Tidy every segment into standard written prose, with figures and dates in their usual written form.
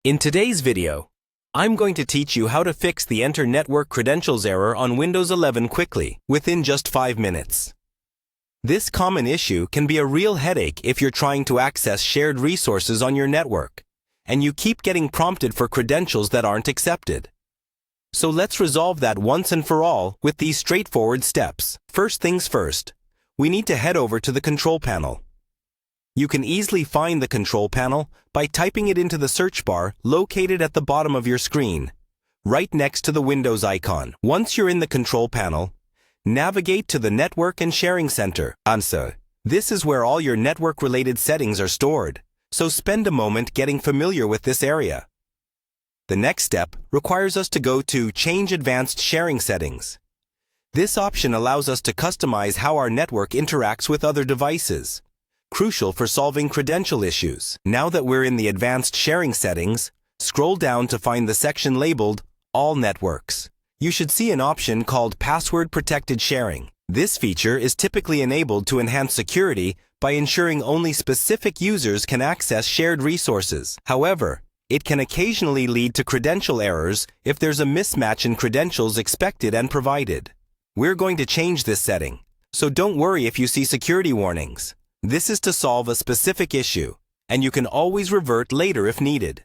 In today's video, I'm going to teach you how to fix the Enter Network Credentials error on Windows 11 quickly, within just 5 minutes. This common issue can be a real headache if you're trying to access shared resources on your network, and you keep getting prompted for credentials that aren't accepted. So let's resolve that once and for all with these straightforward steps. First things first, we need to head over to the control panel. You can easily find the control panel by typing it into the search bar located at the bottom of your screen, right next to the Windows icon. Once you're in the control panel, navigate to the Network and Sharing Center. This is where all your network-related settings are stored, so spend a moment getting familiar with this area. The next step requires us to go to Change Advanced Sharing Settings. This option allows us to customize how our network interacts with other devices, crucial for solving credential issues. Now that we're in the Advanced Sharing Settings, scroll down to find the section labeled All Networks. You should see an option called Password Protected Sharing. This feature is typically enabled to enhance security by ensuring only specific users can access shared resources. However, it can occasionally lead to credential errors if there's a mismatch in credentials expected and provided. We're going to change this setting, so don't worry if you see security warnings. This is to solve a specific issue, and you can always revert later if needed.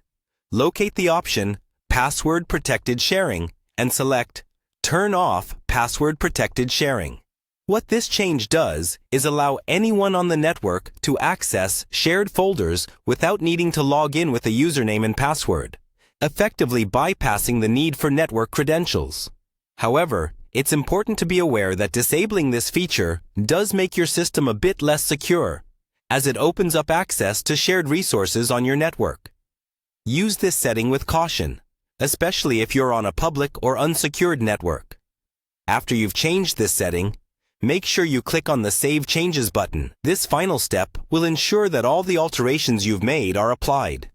Locate the option Password Protected Sharing and select Turn Off Password Protected Sharing. What this change does is allow anyone on the network to access shared folders without needing to log in with a username and password, effectively bypassing the need for network credentials. However, it's important to be aware that disabling this feature does make your system a bit less secure, as it opens up access to shared resources on your network. Use this setting with caution, especially if you're on a public or unsecured network. After you've changed this setting, make sure you click on the Save Changes button. This final step will ensure that all the alterations you've made are applied.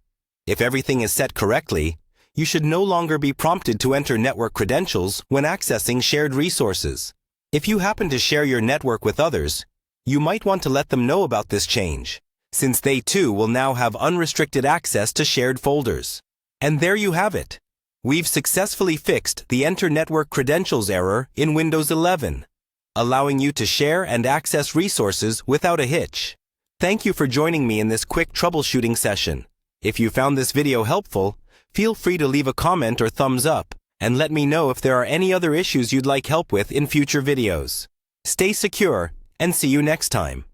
If everything is set correctly, you should no longer be prompted to enter network credentials when accessing shared resources. If you happen to share your network with others, you might want to let them know about this change, since they too will now have unrestricted access to shared folders. And there you have it. We've successfully fixed the Enter Network Credentials error in Windows 11, allowing you to share and access resources without a hitch. Thank you for joining me in this quick troubleshooting session. If you found this video helpful, feel free to leave a comment or thumbs up, and let me know if there are any other issues you'd like help with in future videos. Stay secure, and see you next time.